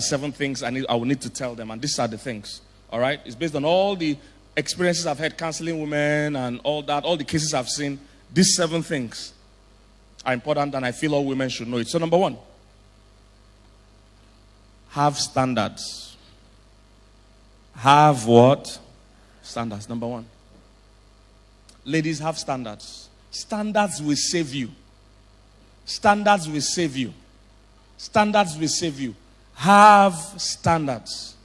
7 things I will need to tell them, and these are the things. All right? It's based on all the experiences I've had counseling women and all that, all the cases I've seen. These 7 things are important, and I feel all women should know it. So, number 1, have standards. Have what? Standards. Number 1. Ladies, have standards. Standards will save you. Standards will save you. Standards will save you. Have standards.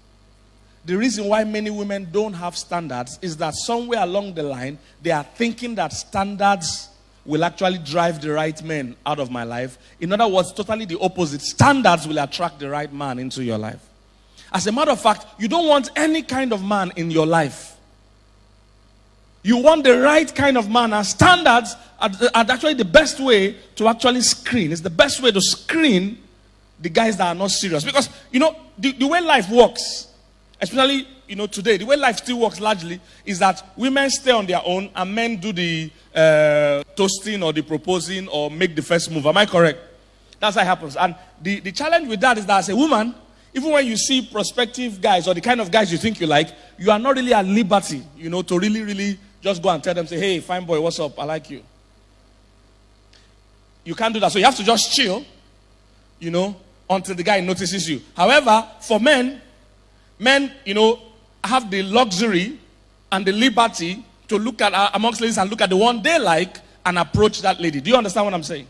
The reason why many women don't have standards is that somewhere along the line, they are thinking that standards will actually drive the right men out of my life. In other words, totally the opposite. Standards will attract the right man into your life. As a matter of fact, you don't want any kind of man in your life. You want the right kind of man, and standards are actually the best way to actually screen. It's the best way to screen the guys that are not serious. Because, the way life works, especially, today, the way life still works largely is that women stay on their own and men do the toasting or the proposing or make the first move. Am I correct? That's how it happens. And the challenge with that is that as a woman, even when you see prospective guys or the kind of guys you think you like, you are not really at liberty, to really, really just go and tell them, say, hey, fine boy, what's up? I like you. You can't do that. So you have to just chill, until the guy notices you. However, for men, have the luxury and the liberty to look at amongst ladies and look at the one they like and approach that lady. Do you understand what I'm saying?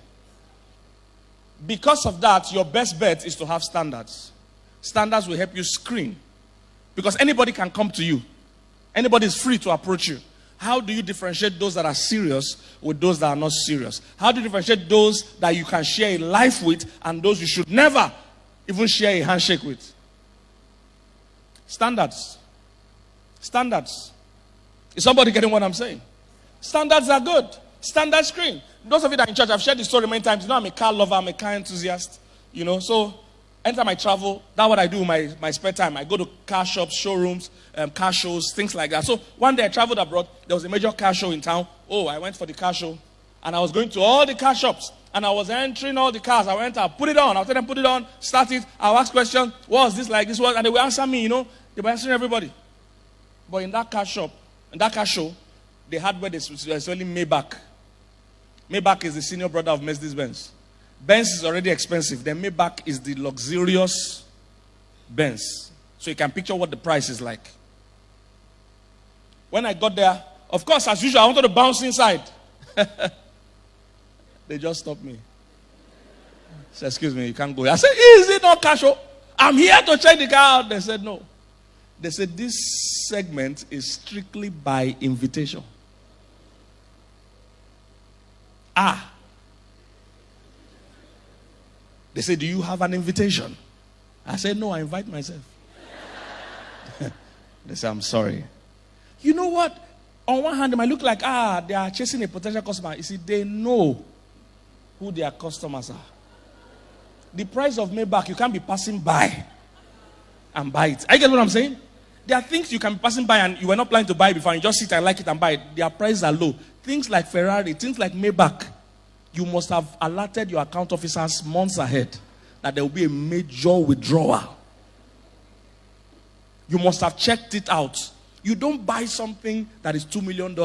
Because of that, your best bet is to have standards. Standards will help you screen. Because anybody can come to you. Anybody is free to approach you. How do you differentiate those that are serious with those that are not serious? How do you differentiate those that you can share a life with and those you should never even share a handshake with? Standards. Standards. Is somebody getting what I'm saying? Standards are good. Standard screen. Those of you that are in church, I've shared this story many times. I'm a car lover, I'm a car enthusiast. So anytime I travel, that's what I do in my spare time. I go to car shops, showrooms, car shows, things like that. So one day I traveled abroad. There was a major car show in town. I went for the car show. And I was going to all the car shops. And I was entering all the cars. I went, I'll put it on. I'll tell them, put it on. Start it. I'll ask questions. What was this like? This was. And they will answer me, They were answering everybody. But in that car shop, in that car show, they had where they're selling Maybach. Maybach is the senior brother of Mercedes-Benz. Benz is already expensive. Then Maybach is the luxurious Benz. So you can picture what the price is like. When I got there, of course, as usual, I wanted to bounce inside. They just stopped me. Said, excuse me, you can't go. I said, is it not car show? I'm here to check the car out. They said, no. They said, this segment is strictly by invitation. They said, do you have an invitation? I said, no, I invite myself. They said, I'm sorry. You know what? On one hand, it might look like, they are chasing a potential customer. You see, they know who their customers are. The price of Maybach, you can't be passing by and buy it. I get what I'm saying? There are things you can be passing by and you were not planning to buy before, and you just sit and like it and buy it. Their prices are low. Things like Ferrari, things like Maybach, you must have alerted your account officers months ahead that there will be a major withdrawal. You must have checked it out. You don't buy something that is $2 million,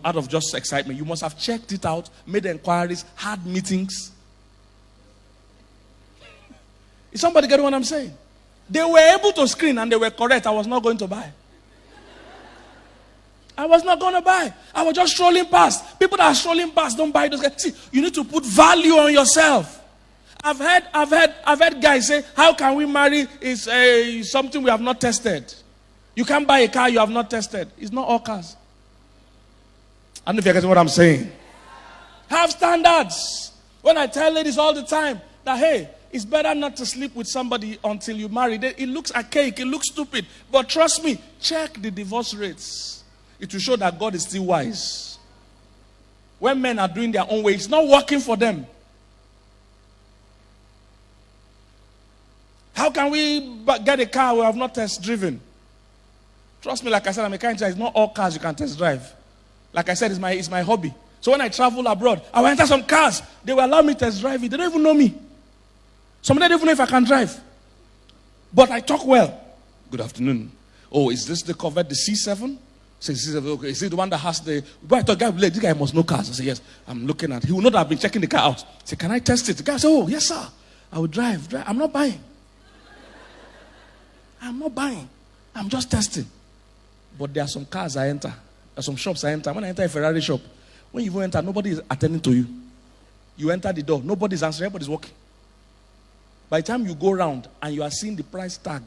out of just excitement. You must have checked it out, made inquiries, had meetings. Is somebody getting what I'm saying? They were able to screen and they were correct. I was not going to buy. I was not going to buy. I was just strolling past. People that are strolling past don't buy those guys. See, you need to put value on yourself. I've heard guys say, how can we marry is something we have not tested. You can't buy a car you have not tested. It's not all cars. I don't know if you're getting what I'm saying. Have standards. When I tell ladies all the time that, hey, it's better not to sleep with somebody until you marry. It looks archaic. It looks stupid. But trust me, check the divorce rates. It will show that God is still wise. When men are doing their own way, it's not working for them. How can we get a car we have not test driven? Trust me, like I said, I'm a car engineer. It's not all cars you can test drive. Like I said, it's my hobby. So when I travel abroad, I will enter some cars. They will allow me to test drive it. They don't even know me. Some of them don't even know if I can drive. But I talk well. Good afternoon. Oh, is this the Corvette, the C7? Say, C7, okay. Is it the one that has the... But I thought, this guy must know cars. I said, yes. I'm looking at... He will not have been checking the car out. I said, can I test it? The guy said, oh, yes, sir. I will drive. I'm not buying. I'm not buying. I'm just testing. But there are some cars I enter. There are some shops I enter. When I enter a Ferrari shop, when you enter, nobody is attending to you. You enter the door, nobody's answering, everybody's walking. By the time you go around and you are seeing the price tag,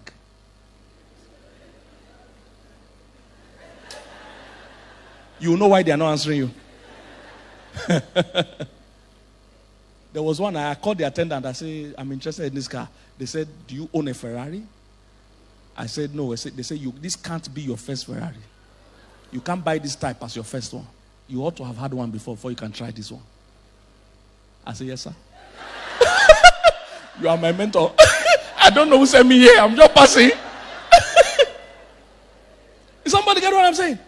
you know why they are not answering you. There was one, I called the attendant, I said, I'm interested in this car. They said, do you own a Ferrari? I said, no. They said, this can't be your first Ferrari. You can't buy this type as your first one. You ought to have had one before you can try this one. I said, yes, sir. You are my mentor. I don't know who sent me here. I'm just passing. Is somebody get what I'm saying?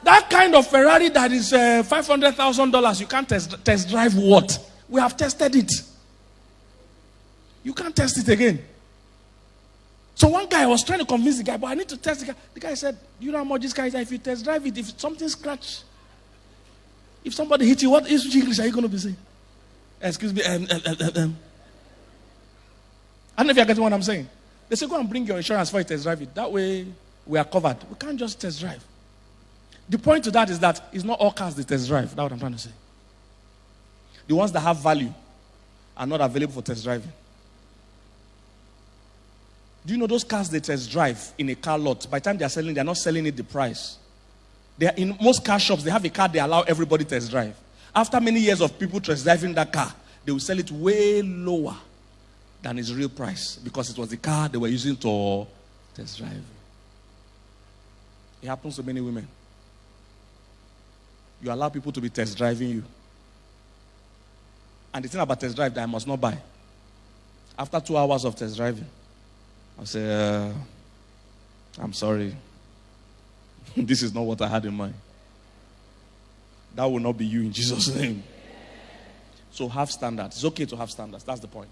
That kind of Ferrari that is $500,000, you can't test drive what? We have tested it. You can't test it again. So one guy was trying to convince the guy, but I need to test the guy. The guy said, you know how much this guy is? If you test drive it, if something scratch, if somebody hits you, what English are you going to be saying? Excuse me. I don't know if you're getting what I'm saying. They say, go and bring your insurance for you test drive it. That way, we are covered. We can't just test drive. The point to that is that it's not all cars they test drive. That's what I'm trying to say. The ones that have value are not available for test driving. Do you know those cars they test drive in a car lot? By the time they are selling, they are not selling it the price. They are, in most car shops, they have a car they allow everybody test drive. After many years of people test driving that car, they will sell it way lower than its real price because it was the car they were using to test drive. It happens to many women. You allow people to be test driving you. And the thing about test drive that I must not buy. After 2 hours of test driving, I say, I'm sorry. This is not what I had in mind. That will not be you in Jesus' name. So have standards. It's okay to have standards. That's the point.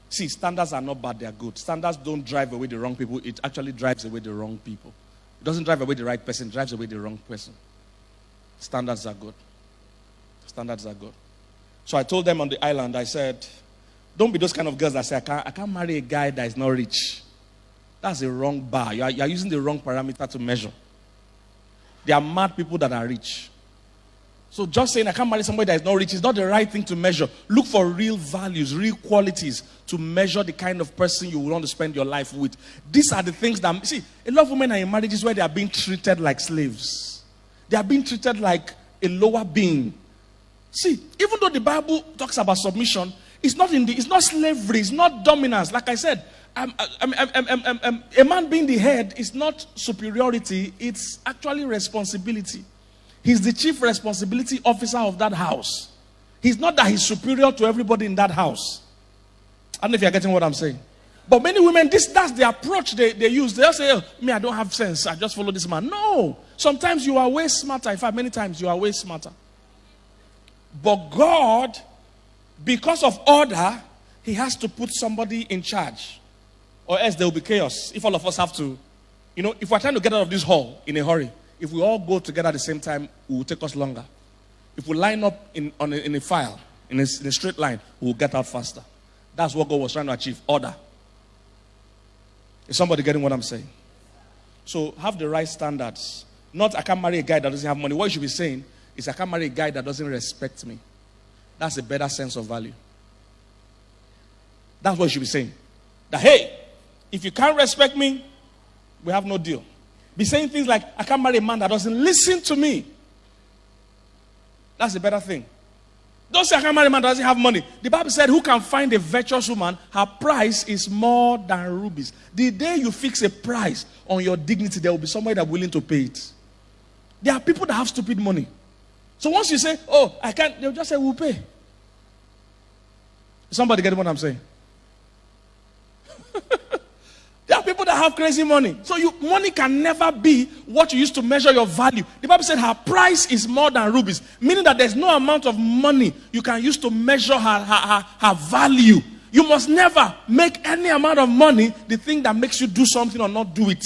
See, standards are not bad. They are good. Standards don't drive away the wrong people. It actually drives away the wrong people. It doesn't drive away the right person. It drives away the wrong person. Standards are good. Standards are good. So I told them on the island, I said, don't be those kind of girls that say, I can't marry a guy that is not rich. That's a wrong bar. You are using the wrong parameter to measure. There are mad people that are rich. So just saying I can't marry somebody that is not rich is not the right thing to measure. Look for real values, real qualities to measure the kind of person you want to spend your life with. These are the things that, see, a lot of women are in marriages where they are being treated like slaves. They are being treated like a lower being. See, even though the Bible talks about submission, it's not slavery, it's not dominance. Like I said, a man being the head is not superiority, it's actually responsibility. He's the chief responsibility officer of that house. He's not that he's superior to everybody in that house. I don't know if you're getting what I'm saying. But many women, that's the approach they use. They'll say, oh, me, I don't have sense. I just follow this man. No. Sometimes you are way smarter. In fact, many times you are way smarter. But God, because of order, he has to put somebody in charge. Or else there will be chaos. If all of us have to, if we're trying to get out of this hall in a hurry, if we all go together at the same time, it will take us longer. If we line up in a file, in a straight line, we will get out faster. That's what God was trying to achieve. Order. Is somebody getting what I'm saying? So have the right standards. Not I can't marry a guy that doesn't have money. What you should be saying is I can't marry a guy that doesn't respect me. That's a better sense of value. That's what you should be saying. That, hey, if you can't respect me, we have no deal. Be saying things like, I can't marry a man that doesn't listen to me. That's a better thing. Don't say I can't marry a man that doesn't have money. The Bible said, who can find a virtuous woman? Her price is more than rubies. The day you fix a price on your dignity, there will be somebody that's willing to pay it. There are people that have stupid money. So once you say, oh, I can't, they'll just say, we'll pay. Somebody get what I'm saying? There are people that have crazy money. So money can never be what you use to measure your value. The Bible said her price is more than rubies. Meaning that there's no amount of money you can use to measure her value. You must never make any amount of money the thing that makes you do something or not do it.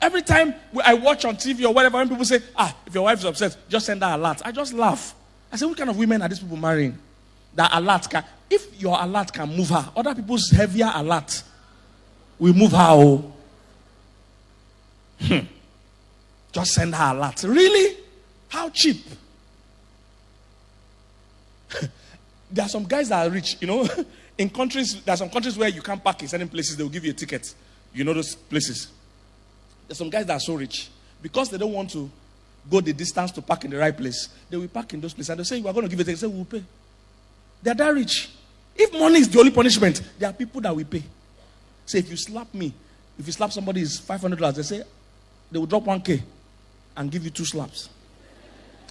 Every time I watch on TV or whatever, when people say, if your wife is upset, just send her alert. I just laugh. I say, what kind of women are these people marrying? That alert can, if your alert can move her, other people's heavier alert will move her. Just send her alert. Really? How cheap? There are some guys that are rich, in countries, there are some countries where you can't park in certain places, they will give you a ticket. You know those places. There's some guys that are so rich. Because they don't want to go the distance to park in the right place, they will park in those places. And they say, we're going to give you a ticket. They say, we'll pay. They're that rich. If money is the only punishment, there are people that will pay. Say, if you slap me, if you slap somebody, it's $500. They say, they will drop 1K and give you 2 slaps.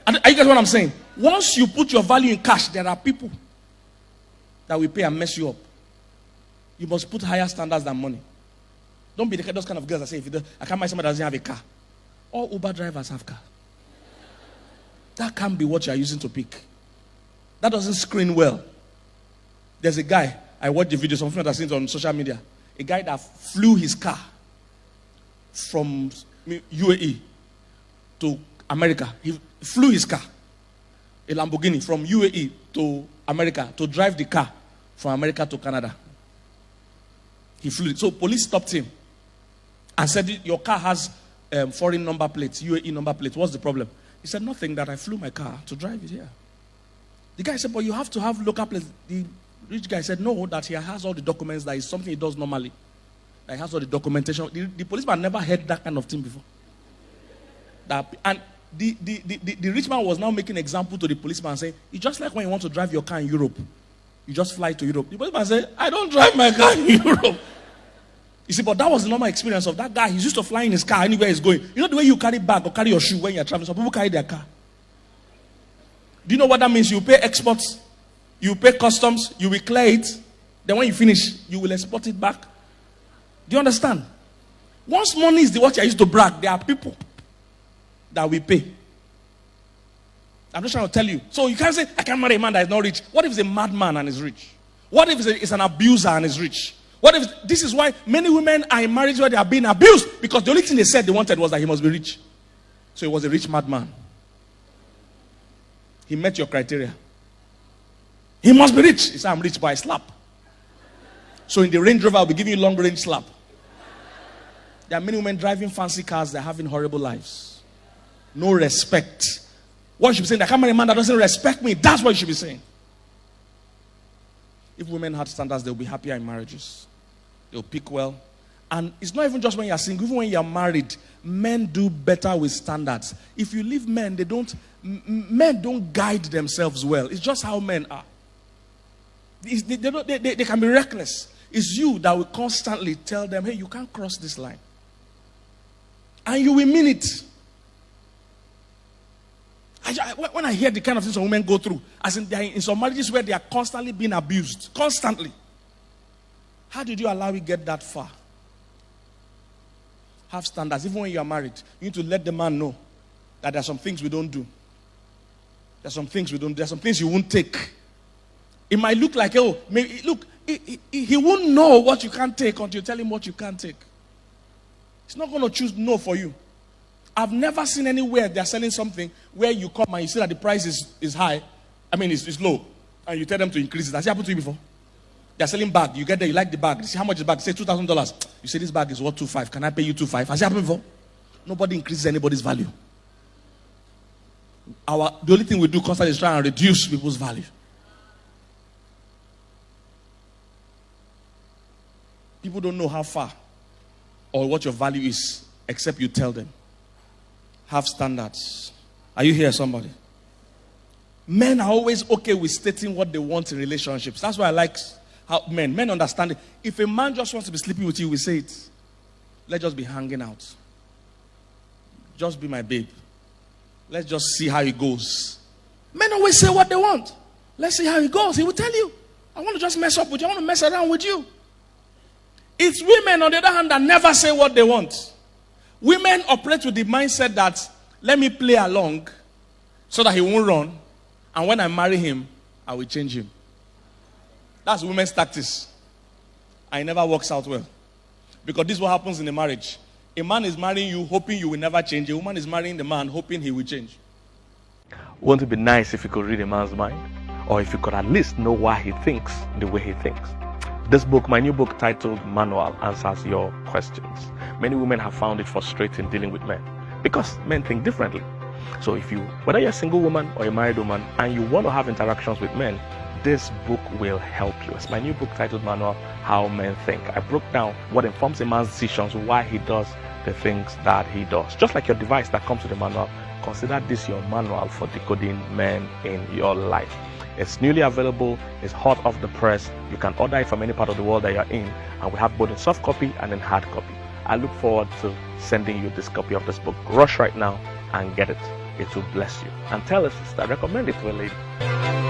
And are you guys what I'm saying? Once you put your value in cash, there are people that will pay and mess you up. You must put higher standards than money. Don't be those kind of girls that say, I can't marry somebody that doesn't have a car. All Uber drivers have car. That can't be what you are using to pick. That doesn't screen well. There's a guy, I watched the video, some of you have seen it on social media. A guy that flew his car from UAE to America. He flew his car, a Lamborghini, from UAE to America to drive the car from America to Canada. He flew it. So police stopped him and said, your car has foreign number plates, UAE number plates. What's the problem? He said, nothing, that I flew my car to drive it here. The guy said, but you have to have local plates. The rich guy said, no, that he has all the documents, that is something he does normally. That he has all the documentation. The policeman never heard that kind of thing before. And the rich man was now making an example to the policeman, saying, it's just like when you want to drive your car in Europe. You just fly to Europe. The policeman said, I don't drive my car in Europe. You see, but that was the normal experience of that guy. He's used to flying his car anywhere he's going. You know the way you carry bag or carry your shoe when you're traveling? Some people carry their car. Do you know what that means? You pay exports, you pay customs, you will clear it. Then when you finish, you will export it back. Do you understand? Once money is what you used to brag, there are people that will pay. I'm just trying to tell you. So you can't say, I can't marry a man that is not rich. What if he's a madman and is rich? What if he's an abuser and is rich? What if this is why many women are in marriage where they are being abused? Because the only thing they said they wanted was that he must be rich. So he was a rich madman. He met your criteria. He must be rich. He said, I'm rich, but I slap. So in the Range Rover, I'll be giving you long range slap. There are many women driving fancy cars, they're having horrible lives. No respect. What you should be saying, I can't marry a man that doesn't respect me. That's what you should be saying. If women had standards, they'll be happier in marriages. They'll pick well. And it's not even just when you're single, even when you're married, men do better with standards. If you leave men, men don't guide themselves well. It's just how men are. They can be reckless. It's you that will constantly tell them, hey, you can't cross this line. And you will mean it. When I hear the kind of things some women go through, as in, they are in some marriages where they are constantly being abused. Constantly. How did you allow it get that far? Have standards. Even when you are married, you need to let the man know that there are some things we don't do. There are some things we don't do. There are some things you won't take. It might look like, oh, maybe, look, he won't know what you can't take until you tell him what you can't take. He's not going to choose no for you. I've never seen anywhere they're selling something where you come and you see that the price is high. I mean, it's low. And you tell them to increase it. Has it happened to you before? They're selling bag. You get there, you like the bag. You see how much is the bag? You say $2,000. You say this bag is worth $2,500. Can I pay you $2,500? Has it happened before? Nobody increases anybody's value. The only thing we do constantly is try and reduce people's value. People don't know how far or what your value is except you tell them. Have standards. Are you here, somebody? Men are always okay with stating what they want in relationships. That's why I like how men understand it. If a man just wants to be sleeping with you, we say it. Let's just be hanging out. Just be my babe. Let's just see how it goes. Men always say what they want. Let's see how it goes. He will tell you, I want to just mess up with you. I want to mess around with you. It's women, on the other hand, that never say what they want. Women operate with the mindset that, let me play along so that he won't run. And when I marry him, I will change him. That's women's tactics. And it never works out well. Because this is what happens in a marriage. A man is marrying you hoping you will never change. A woman is marrying the man hoping he will change. Wouldn't it be nice if you could read a man's mind? Or if you could at least know why he thinks the way he thinks? This book, my new book titled Manual, answers your questions. Many women have found it frustrating dealing with men because men think differently. So whether you're a single woman or a married woman and you want to have interactions with men, this book will help you. It's my new book titled Manual, How Men Think. I broke down what informs a man's decisions, why he does the things that he does. Just like your device that comes with the manual, consider this your manual for decoding men in your life. It's newly available, it's hot off the press. You can order it from any part of the world that you're in, and we have both in soft copy and in hard copy. I look forward to sending you this copy of this book. Rush right now and get it. It will bless you. And tell a sister, recommend it to a lady.